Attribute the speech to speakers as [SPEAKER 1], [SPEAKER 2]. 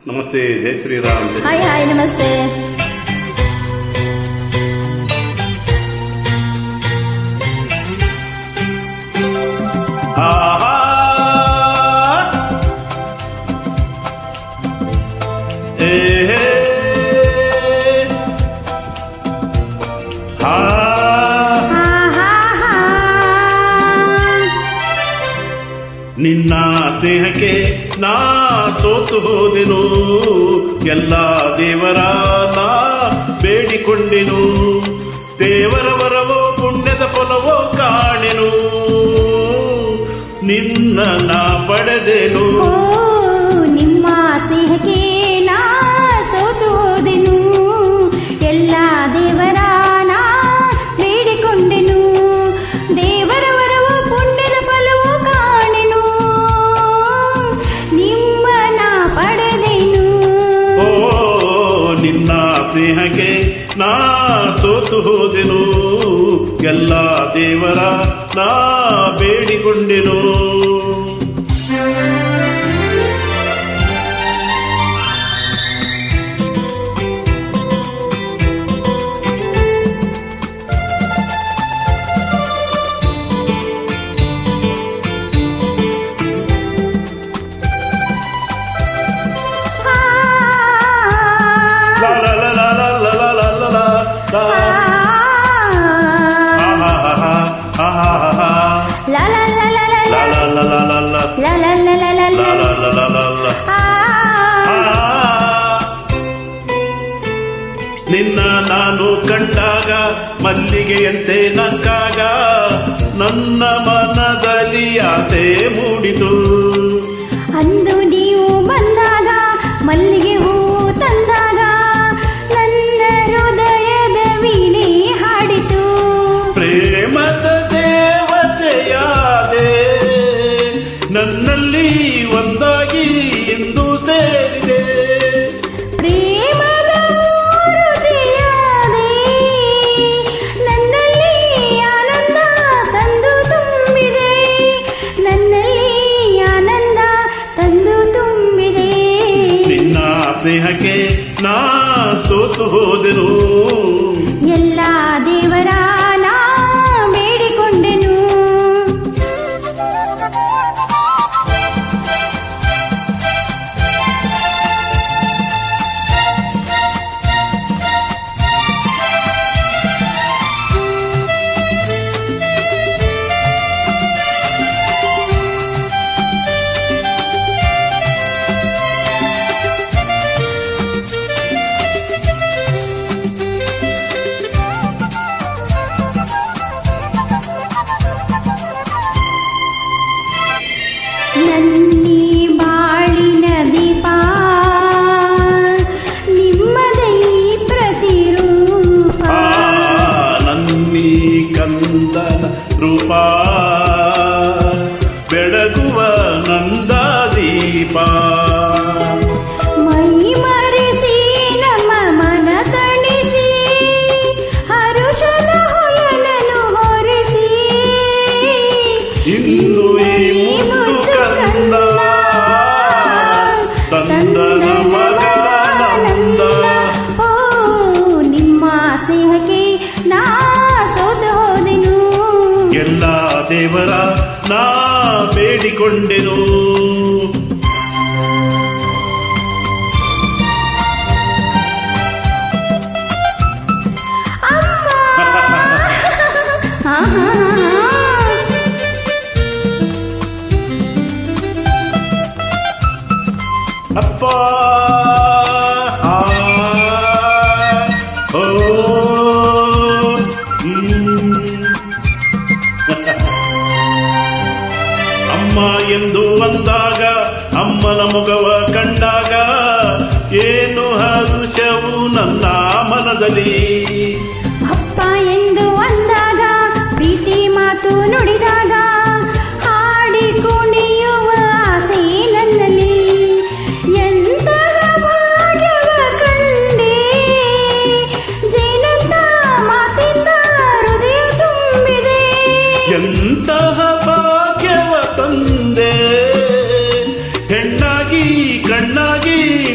[SPEAKER 1] ನಮಸ್ತೆ, ಜೈ Shriram.
[SPEAKER 2] Hi hi, ನಮಸ್ತೆ.
[SPEAKER 1] ನಿನ್ನ ಸ್ನೇಹಕ್ಕೆ ನಾ ಸೋತು ಹೋದೆನು, ಎಲ್ಲ ದೇವರ ನಾ ಬೇಡಿಕೊಂಡೆನು, ದೇವರ ವರವೋ ಪುಣ್ಯದ ಫಲವೋ ಕಾಣೆನು, ನಿನ್ನ ನಾ ಪಡೆದೆನು.
[SPEAKER 2] ನಿಮ್ಮ ಸ್ನೇಹಕ್ಕೆ ನಾ ಸೋತು ಹೋದೆನು, ಎಲ್ಲ ದೇವರ ನಾ ಬೇಡಿಕೊಂಡೆನು, ದೇವರ ವರವೋ ಪುಣ್ಯದ ಫಲವೋ ಕಾಣೆನು, ನಿಮ್ಮ ನಾ ಪಡೆದೆನು.
[SPEAKER 1] ಓ ನಿನ್ನ ಸ್ನೇಹಕ್ಕೆ ನಾ ಸೋತು ಹೋದೆನು, ಎಲ್ಲ ದೇವರ ನಾ ಬೇಡಿಕೊಂಡೆನು. ನಿನ್ನ ನಾನು ಕಂಡಾಗ ಮಲ್ಲಿಗೆಯಂತೆ ನಕ್ಕಾಗ ನನ್ನ ಮನದಲ್ಲಿ ಆಸೆ ಮೂಡಿತು.
[SPEAKER 2] ಅಂದು ನೀವು ಬಂದಾಗ ಮಲ್ಲಿಗೆ ಹೂ ತಂದಾಗ ನನ್ನ ಹೃದಯದ ವೀಣೆ ಹಾಡಿತು.
[SPEAKER 1] ಪ್ರೇಮದ ದೇವತೆಯಾದೆ ನನ್ನಲ್ಲಿ ಒಂದಾಗಿ ಇಂದು ಸೇರಿದೆ.
[SPEAKER 2] ಪ್ರೇಮದ ಮೂರುತಿಯಾದೆ ನನ್ನಲ್ಲಿ ಆನಂದ ತಂದು ತುಂಬಿದೆ, ನನ್ನಲ್ಲಿ ಆನಂದ ತಂದು ತುಂಬಿದೆ.
[SPEAKER 1] ನಿನ್ನ ಸ್ನೇಹಕ್ಕೆ ನಾ ಸೋತು ಹೋದೆನು,
[SPEAKER 2] ಎಲ್ಲ ದೇವರ ನಾ ಬೇಡಿಕೊಂಡೆನು. ನನ್ನಿ ಬಾಳಿನ ದೀಪ ನಿಮ್ಮದೈ ಪ್ರತಿರೂಪ,
[SPEAKER 1] ನನ್ನಿ ಕಂದನ ರೂಪ ಬೆಳಗುವ ನಂದ ದೀಪ.
[SPEAKER 2] ಮೈ ಮರೆಸಿ ನಮ್ಮ ಮನ ತಣಿಸಿ ಹರುಷದ ಹೊಳಲನ್ನು ಹೊರಿಸಿ,
[SPEAKER 1] ಇಂದು ಈ ಮುದ್ದು ಕಂದ ತಂದನ ಮಗನಾನಂದ.
[SPEAKER 2] ಓ ನಿಮ್ಮ ಸ್ನೇಹಕ್ಕೆ ನಾ ಸೋತು ಹೋದೆನು,
[SPEAKER 1] ಎಲ್ಲ ದೇವರ ನಾ ಬೇಡಿಕೊಂಡೆನು. ಅಪ್ಪ ಓ ಅಮ್ಮ ಎಂದು ಅಂದಾಗ ಅಮ್ಮನ ಮುಖವ ಕಂಡಾಗ ಏನು ಹರುಷವು ನನ್ನ ಮನದಲ್ಲಿ.
[SPEAKER 2] ಅಪ್ಪ ಎಂದು ಅಂದಾಗ ಪ್ರೀತಿ ಮಾತು ನುಡಿದಾಗ ಹಾಡಿ ಕುಣಿಯುವ ಆಸೆ ನನ್ನಲ್ಲಿ. ಎಂತಹ ಭಾಗ್ಯವ ಕಂಡೆ ಜೇನಂತ ಮಾತಿಂದ ಹೃದಯ ತುಂಬಿದೆ.
[SPEAKER 1] ಎಂತಹ ಭಾಗ್ಯವ ತಂದೆ, ಹೆಣ್ಣಾಗಿ ಕಣ್ಣಾಗಿ